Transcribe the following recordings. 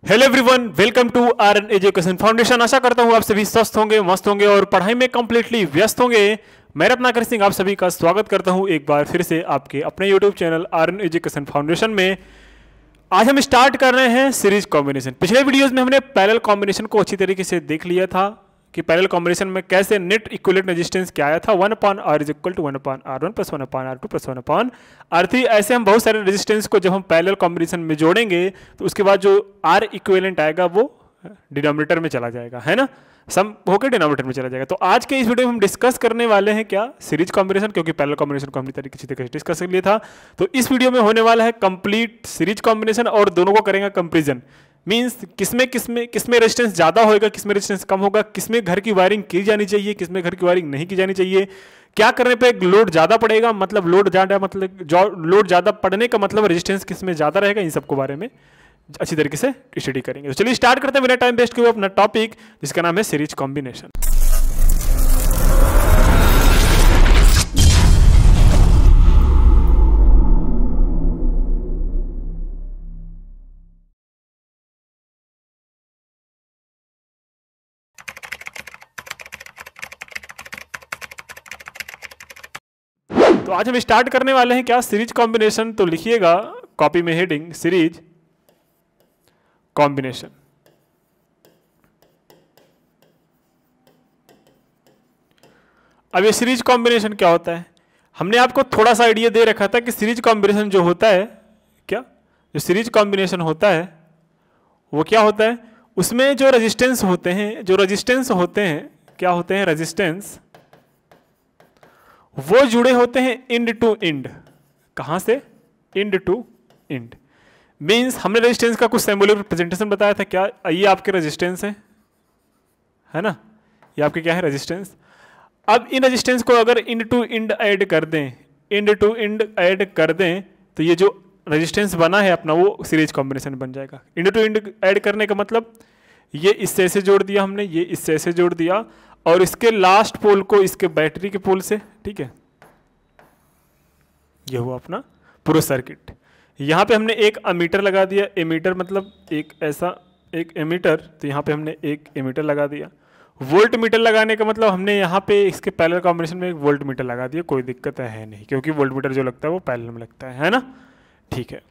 Hello everyone, welcome to RN education foundation. आशा करता हूँ आप सभी स्वस्थ होंगे, मस्त होंगे और पढ़ाई में कंप्लीटली व्यस्त होंगे। मैं रत्नाकर सिंह आप सभी का स्वागत करता हूँ एक बार फिर से आपके अपने YouTube channel RN education foundation में। आज हम स्टार्ट कर रहे हैं सीरीज कॉम्बिनेशन। पिछले वीडियोस में हमने पैरेलल कॉम्बिनेशन को अच्छी तरीके से देख लिया था कि पैरेलल कॉम्बिनेशन में कैसे नेट इक्विवेलेंट रेजिस्टेंस क्या आया था, 1/r is equal to 1/r1 plus 1/r2 plus 1/r3। ऐसे हम बहुत सारे रेजिस्टेंस को जब हम पैरेलल कॉम्बिनेशन में जोड़ेंगे तो उसके बाद जो r इक्विवेलेंट आएगा वो डिनोमिनेटर में चला जाएगा, है ना, सम होकर डिनोमिनेटर में चला जाएगा। तो आज के इस वीडियो में हम डिस्कस करने वाले हैं क्या, सीरीज कॉम्बिनेशन, क्योंकि पैरेलल कॉम्बिनेशन को हमने तरीके से डिस्कस कर लिया था। तो इस वीडियो में होने वाला है कंप्लीट सीरीज कॉम्बिनेशन और दोनों को करेंगे कंपेरिजन। मींस किसमें रेजिस्टेंस ज़्यादा होगा, किसमें रेजिस्टेंस कम होगा, किसमें घर की वायरिंग की जानी चाहिए, किसमें घर की वायरिंग नहीं की जानी चाहिए, क्या करने पे लोड ज़्यादा पड़ेगा, मतलब लोड ज़्यादा पड़ने का मतलब रेजिस्टेंस किसमें ज़्यादा रहेगा, इन सबको बारे में अच्छी तरीके से स्टडी करेंगे। तो चलिए स्टार्ट करते हैं बिना टाइम वेस्ट किए अपना टॉपिक, जिसका नाम है सीरीज कॉम्बिनेशन। तो आज हम स्टार्ट करने वाले हैं क्या, सीरीज कॉम्बिनेशन। तो लिखिएगा कॉपी में हेडिंग सीरीज कॉम्बिनेशन। अब ये सीरीज कॉम्बिनेशन क्या होता है, हमने आपको थोड़ा सा आइडिया दे रखा था कि सीरीज कॉम्बिनेशन जो होता है क्या, जो सीरीज कॉम्बिनेशन होता है वो क्या होता है, उसमें जो रेजिस्टेंस होते हैं, क्या होते हैं रेजिस्टेंस, वो जुड़े होते हैं इंड टू इंड। कहां से, इंड टू इंड। मींस हमने रेजिस्टेंस का कुछ सिंबॉलिक रिप्रेजेंटेशन बताया था क्या, ये आपके रेजिस्टेंस है ना, ये आपके क्या है रेजिस्टेंस। अब इन रेजिस्टेंस को अगर इंड टू इंड ऐड कर दें, तो ये जो रेजिस्टेंस बना है अपना वो सीरीज कॉम्बिनेशन बन जाएगा। इंड टू इंड ऐड करने का मतलब ये इससे ऐसे जोड़ दिया हमने, ये इससे ऐसे जोड़ दिया और इसके लास्ट पोल को इसके बैटरी के पोल से, ठीक है, ये हुआ अपना पूरा सर्किट। यहाँ पे हमने एक एमीटर लगा दिया, एमीटर मतलब एक ऐसा एक एमीटर, तो यहाँ पे हमने एक एमीटर लगा दिया। वोल्ट मीटर लगाने का मतलब हमने यहाँ पे इसके पैरेलल कॉम्बिनेशन में एक वोल्ट मीटर लगा दिया, कोई दिक्कत है नहीं, क्योंकि वोल्ट मीटर जो लगता है वो पैरेलल में लगता है ना, ठीक है।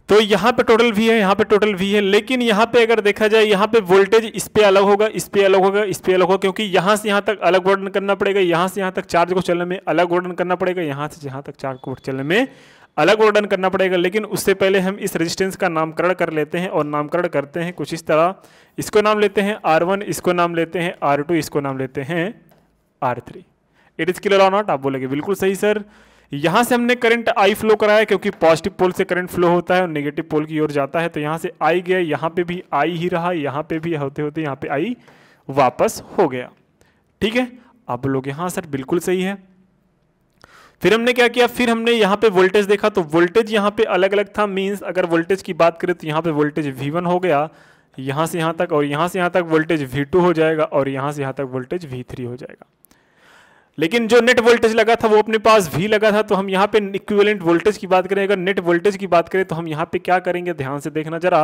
तो यहाँ पे टोटल V है, यहाँ पे टोटल V है, लेकिन यहाँ पे अगर देखा जाए यहाँ पे वोल्टेज इस पे अलग होगा, इस पे अलग होगा, इस पे अलग होगा, क्योंकि यहाँ से यहाँ तक अलग वर्णन करना पड़ेगा, यहाँ से यहाँ तक चार्ज को चलने में अलग वर्णन करना पड़ेगा, यहाँ से यहाँ तक चार्ज को चलने में अलग वर्णन करना पड़ेगा। लेकिन उससे पहले हम इस रेजिस्टेंस का नामकरण कर लेते हैं, और नामकरण करते हैं कुछ इस तरह, इसको नाम लेते हैं R1, इसको नाम लेते हैं R2, इसको नाम लेते हैं R3। इट इज क्लियर और नॉट, आप बोलेंगे बिल्कुल सही सर। यहाँ से हमने करंट I फ्लो कराया, क्योंकि पॉजिटिव पोल से करंट फ्लो होता है और नेगेटिव पोल की ओर जाता है, तो यहाँ से I गया, यहाँ पे भी I ही रहा, यहाँ पे भी होते होते यहाँ पे I वापस हो गया, ठीक है। आप लोग यहाँ सर बिल्कुल सही है। फिर हमने क्या किया, फिर हमने यहाँ पे वोल्टेज देखा, तो वोल्टेज यहाँ पे अलग अलग था। मींस अगर वोल्टेज की बात करें तो यहाँ पे वोल्टेज V1 हो गया, यहाँ से यहाँ तक, और यहाँ से यहाँ तक वोल्टेज V2 हो जाएगा, और यहाँ से यहाँ तक वोल्टेज V3 हो जाएगा। लेकिन जो नेट वोल्टेज लगा था वो अपने पास V लगा था, तो हम यहाँ पे इक्विवेलेंट वोल्टेज की बात करें, अगर नेट वोल्टेज की बात करें तो हम यहाँ पे क्या करेंगे, ध्यान से देखना जरा।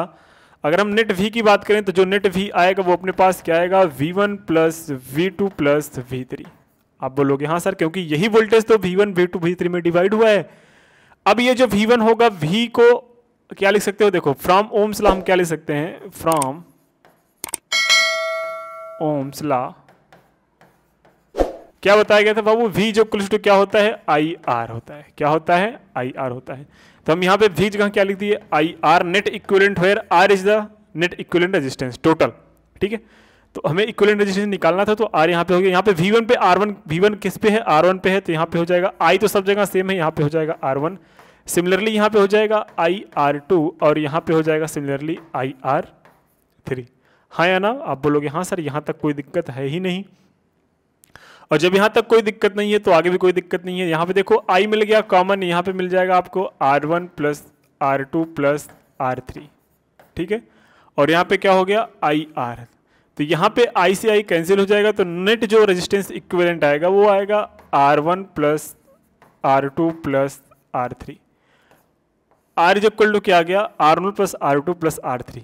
अगर हम नेट V की बात करें तो जो नेट V आएगा वो अपने पास क्या आएगा, V1 plus V2 plus V3। आप बोलोगे हाँ सर, क्योंकि यही वोल्टेज तो V1 V2 V3 में डिवाइड हुआ है। अब ये जो V1 होगा, V को क्या लिख सकते हो, देखो फ्रॉम ओम्स लॉ हम क्या लिख सकते हैं, फ्रॉम ओम्स लॉ क्या बताया गया था बाबू, V जो इक्वल्स टू क्या होता है, IR होता है। क्या होता है, IR होता है। तो हम यहाँ पे V जगह क्या लिख दिए, IR net equivalent, where R is the net equivalent resistance total, ठीक है। तो हमें इक्विवेलेंट रेजिस्टेंस निकालना था, तो R यहाँ पे हो गया। यहाँ पे V1 पे R1, V1 किस पे है, R1 पे है, तो यहाँ पे हो जाएगा I, तो सब जगह सेम है, यहाँ पे हो जाएगा R1। सिमिलरली यहाँ पे हो जाएगा IR2, और यहाँ पे हो जाएगा सिमिलरली IR3। हाँ या ना, आप बोलोगे हाँ सर, यहाँ तक कोई दिक्कत है ही नहीं। और जब यहाँ तक कोई दिक्कत नहीं है तो आगे भी कोई दिक्कत नहीं है। यहाँ पे देखो I मिल गया कॉमन, यहाँ पे मिल जाएगा आपको R1 plus R2 plus R3, ठीक है। और यहाँ पे क्या हो गया, IR, तो यहाँ पे I से I कैंसिल हो जाएगा, तो नेट जो रेजिस्टेंस इक्विवेलेंट आएगा वो आएगा R1 plus R2 plus R3। R is equal to क्या आ गया, R0 plus R2 plus R3।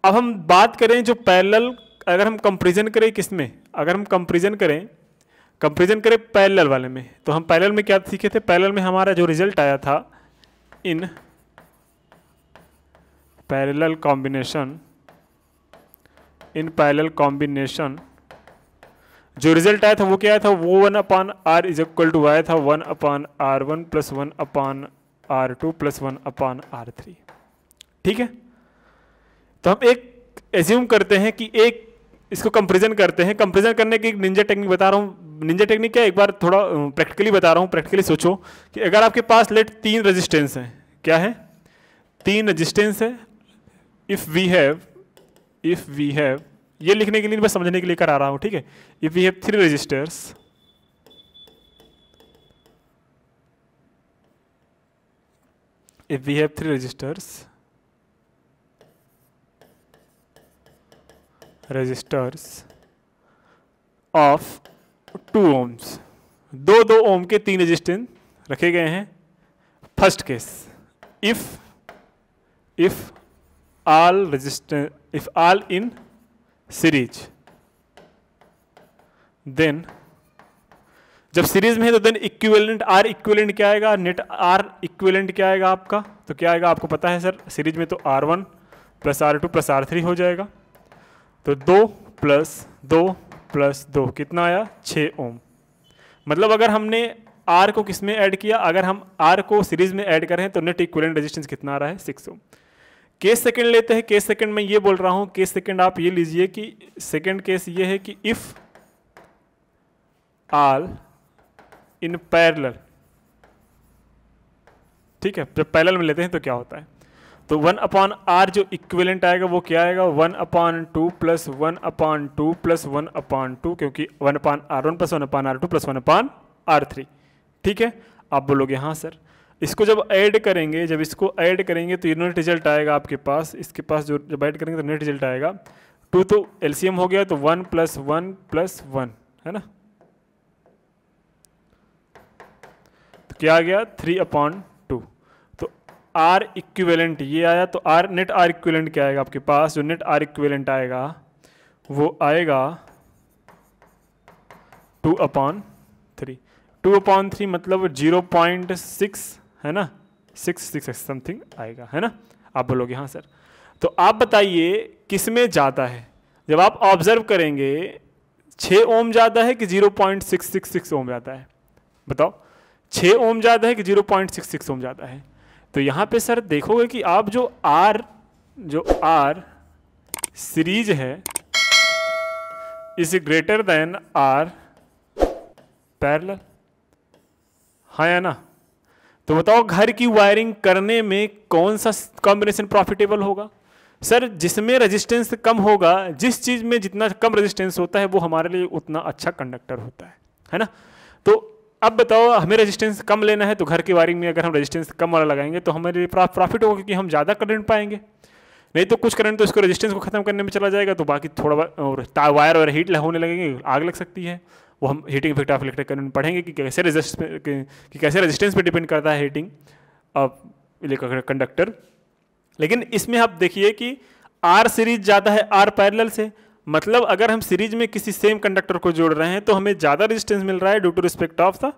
अब हम बात करें जो पैरेलल, अगर हम कंपैरिजन करें किसमें, अगर हम कंपैरिजन करें पैरेलल वाले में, तो हम पैरेलल में क्या सीखे थे, पैरेलल में हमारा जो रिजल्ट आया था इन पैरेलल कॉम्बिनेशन, जो रिजल्ट आया था वो क्या आया था, वो 1/r इज इक्वल टू आया था 1/r1 plus 1/r2 plus 1/r3। ठीक है, तो हम एक एज्यूम करते हैं कि एक इसको कंपैरिजन करते हैं। कंपैरिजन करने की एक निंजा टेक्निक बता रहा हूँ। निंजा टेक्निक क्या है, एक बार थोड़ा प्रैक्टिकली बता रहा हूँ। प्रैक्टिकली सोचो कि अगर आपके पास लेट 3 रेजिस्टेंस हैं, क्या है, 3 रेजिस्टेंस है। इफ वी हैव ये लिखने के लिए बस समझने के लिए करा रहा हूँ, ठीक है। If we have 3 resistors, if we have 3 resistors of 2 ohms, 2 ohm के 3 रेजिस्टेंस रखे गए हैं। First case, if all in series, then जब सीरीज में है तो देन इक्विवेलेंट आर इक्विवेलेंट क्या आएगा, नेट आर इक्विवेलेंट क्या आएगा आपका, तो क्या आएगा आपको पता है सर, सीरीज में तो R1 plus R2 plus R3 हो जाएगा। तो 2 प्लस 2 कितना आया, 6 ओम। मतलब अगर हमने R को किस में ऐड किया, अगर हम R को सीरीज में ऐड करें तो नेट इक्विवेलेंट रेजिस्टेंस कितना आ रहा है, 6 ओम। केस सेकंड लेते हैं। केस सेकंड में ये बोल रहा हूं, केस सेकंड आप ये लीजिए कि सेकंड केस ये है कि इफ ऑल इन पैरेलल, ठीक है, जब पैरेलल में लेते हैं तो क्या होता है, तो 1/r जो इक्विवेलेंट आएगा वो क्या आएगा, 1/2 प्लस 1/2 प्लस 1/2, क्योंकि 1/r1 plus 1/r2 plus 1/r3। ठीक है, आप बोलोगे हाँ सर, इसको जब ऐड करेंगे, जब इसको ऐड करेंगे तो ये नेट रिजल्ट आएगा आपके पास, इसके पास जो जब ऐड करेंगे तो नेट रिजल्ट आएगा 2, तो एलसीएम हो गया तो 1 प्लस 1 प्लस 1 है ना, तो क्या आ गया 3/2। तो आर इक्विवेलेंट ये आया, तो आर नेट आर इक्विवेलेंट क्या आएगा आपके पास, जो नेट आर इक्विवेलेंट आएगा वो आएगा 2/3। 2/3 मतलब 0.6 है ना, 6 समथिंग आएगा है ना। आप बोलोगे हाँ सर, तो आप बताइए किस में ज़्यादा है। जब आप ऑब्जर्व करेंगे 6 ओम ज़्यादा है कि 0.666 ओम ज़्यादा है, बताओ 6 ओम ज़्यादा है कि 0.66 ओम ज़्यादा है। तो यहाँ पे सर देखोगे कि आप जो आर सीरीज है is greater than R parallel, हाँ या ना। तो बताओ घर की वायरिंग करने में कौन सा कॉम्बिनेशन प्रॉफिटेबल होगा, सर जिसमें रेजिस्टेंस कम होगा, जिस चीज़ में जितना कम रेजिस्टेंस होता है वो हमारे लिए उतना अच्छा कंडक्टर होता है ना। तो अब बताओ हमें रेजिस्टेंस कम लेना है, तो घर की वायरिंग में अगर हम रेजिस्टेंस कम वाला लगाएंगे तो हमारे लिए प्रॉफिट होगा, क्योंकि हम ज़्यादा करंट पाएंगे। नहीं तो कुछ करंट तो इसको रेजिस्टेंस को खत्म करने में चला जाएगा, तो बाकी थोड़ा और वायर और हीट होने लगेंगे, आग लग सकती है। वो हम heating effect of electric current पढ़ेंगे कि कैसे रेजिस्टेंस पे डिपेंड करता है हीटिंग ऑफ इलेक्ट्रिक कंडक्टर। लेकिन इसमें आप देखिए कि आर सीरीज ज़्यादा है आर पैरेलल से, मतलब अगर हम सीरीज में किसी सेम कंडक्टर को जोड़ रहे हैं तो हमें ज़्यादा रेजिस्टेंस मिल रहा है due to respect of the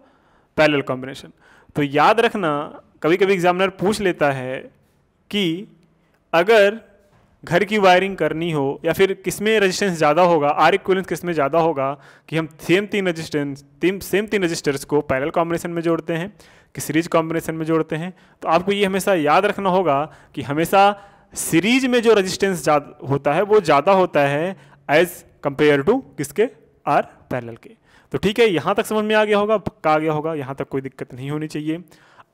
parallel combination. तो याद रखना, कभी कभी एग्जामिनर पूछ लेता है कि अगर घर की वायरिंग करनी हो या फिर किसमें रेजिस्टेंस ज़्यादा होगा, आर इक्विवेलेंस किसमें ज़्यादा होगा, कि हम सेम तीन रजिस्टर्स को पैरेलल कॉम्बिनेशन में जोड़ते हैं कि सीरीज कॉम्बिनेशन में जोड़ते हैं। तो आपको ये हमेशा याद रखना होगा कि हमेशा सीरीज में जो रेजिस्टेंस होता है वो ज़्यादा होता है एज कंपेयर टू किसके, आर पैरेलल के। तो ठीक है, यहाँ तक समझ में आ गया होगा, पक्का आ गया होगा, यहाँ तक कोई दिक्कत नहीं होनी चाहिए।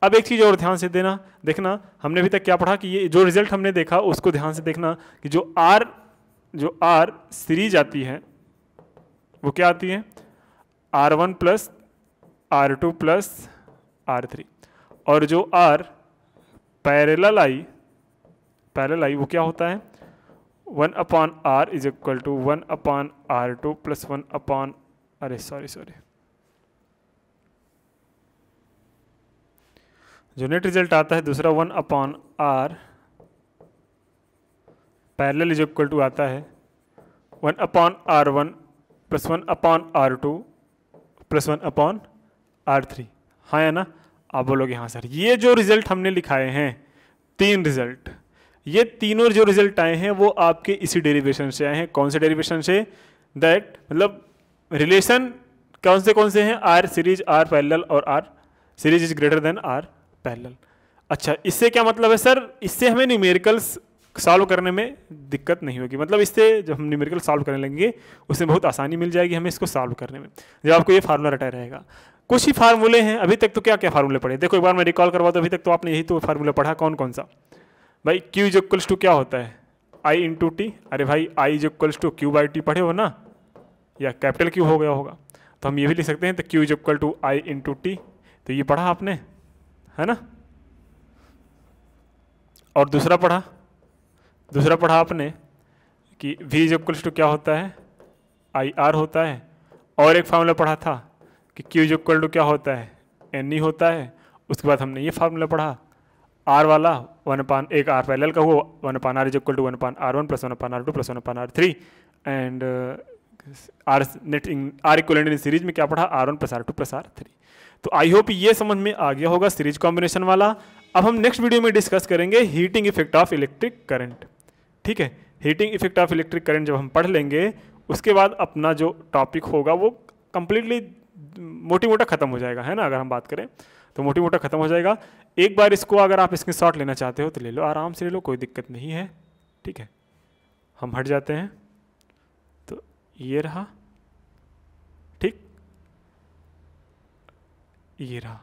अब एक चीज़ और ध्यान से देखना, हमने अभी तक क्या पढ़ा कि ये जो रिजल्ट हमने देखा उसको ध्यान से देखना कि जो आर सीरीज आती है वो क्या आती है, R1 plus R2 plus R3, और जो आर पैरेलल आई वो क्या होता है 1/r is equal to 1/r2 plus 1/, अरे सॉरी जो नेट रिजल्ट आता है दूसरा 1/r parallel is equal to आता है 1/R1 plus 1/R2 plus 1/R3। हाँ है ना? आप बोलोगे हाँ सर। ये जो रिजल्ट हमने लिखाए हैं 3 रिजल्ट, ये तीनों जो रिजल्ट आए हैं वो आपके इसी डेरिवेशन से आए हैं। कौन से डेरिवेशन से? दैट मतलब रिलेशन कौन से हैं? आर सीरीज, आर पैरेलल और R series is greater than R parallel. अच्छा, इससे क्या मतलब है सर? इससे हमें न्यूमेरिकल्स सॉल्व करने में दिक्कत नहीं होगी। मतलब इससे जब हम न्यूमेरिकल सॉल्व करने लगेंगे उसमें बहुत आसानी मिल जाएगी हमें इसको सॉल्व करने में, जब आपको ये फार्मूला रटा रहेगा। कुछ ही फार्मूले हैं। अभी तक तो क्या क्या फार्मूले पढ़े? देखो एक बार मैं रिकॉल करवा दूं, अभी तक तो आपने यही तो फार्मूला पढ़ा। कौन कौन सा भाई? Q इज इक्वल्स टू क्या होता है? I into T. अरे भाई I is equals to Q by T पढ़े हो ना, या कैपिटल Q हो गया होगा, तो हम ये भी लिख सकते हैं। तो Q is equal to I into T, तो ये पढ़ा आपने, है ना? और दूसरा पढ़ा आपने कि V इज इक्वल्स टू क्या होता है? आई आर होता है। और एक फार्मूला पढ़ा था कि Q इज इक्वल टू क्या होता है? NE होता है। उसके बाद हमने ये फार्मूला पढ़ा R वाला 1/1 R पैरेलल का हुआ 1/R is equal to 1/R1 plus 1/R2 plus 1/R3 and R equivalent in series में क्या पढ़ा? R1 plus R2 plus R3। तो आई होप ये समझ में आ गया होगा सीरीज कॉम्बिनेशन वाला। अब हम नेक्स्ट वीडियो में डिस्कस करेंगे heating effect of electric current. ठीक है, heating effect of electric current जब हम पढ़ लेंगे उसके बाद अपना जो टॉपिक होगा वो कंप्लीटली मोटी मोटा खत्म हो जाएगा, है ना? अगर हम बात करें तो मोटी मोटा खत्म हो जाएगा। एक बार इसको अगर आप स्क्रीनशॉट लेना चाहते हो तो ले लो, आराम से ले लो, कोई दिक्कत नहीं है। ठीक है, हम हट जाते हैं। तो ये रहा, ठीक, ये रहा।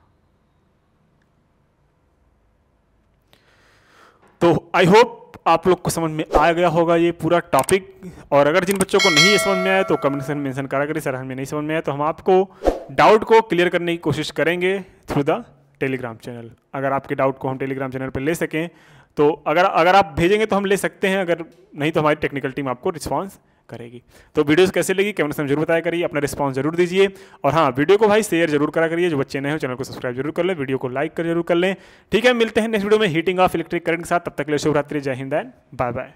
तो आई होप आप लोग को समझ में आ गया होगा ये पूरा टॉपिक। और अगर जिन बच्चों को नहीं समझ में आया तो कमेंट सेक्शन में मेंशन करा करिए, सर हमें नहीं समझ में आया, तो हम आपको डाउट को क्लियर करने की कोशिश करेंगे थ्रू द टेलीग्राम चैनल। अगर आपके डाउट को हम टेलीग्राम चैनल पर ले सकें तो अगर आप भेजेंगे तो हम ले सकते हैं, अगर नहीं तो हमारी टेक्निकल टीम आपको रिस्पॉन्स करेगी। तो वीडियोस कैसे लगी कमेंट सेक्शन में जरूर बताया करिए, अपना रिस्पांस जरूर दीजिए। और हाँ, वीडियो को भाई शेयर जरूर करा करिए। जो बच्चे नए हो चैनल को सब्सक्राइब जरूर कर लें, वीडियो को लाइक कर जरूर कर लें। ठीक है, मिलते हैं नेक्स्ट वीडियो में हीटिंग ऑफ इलेक्ट्रिक करंट के साथ। तब तक के लिए शुभ रात्रि, जय हिंद एंड बाय बाय।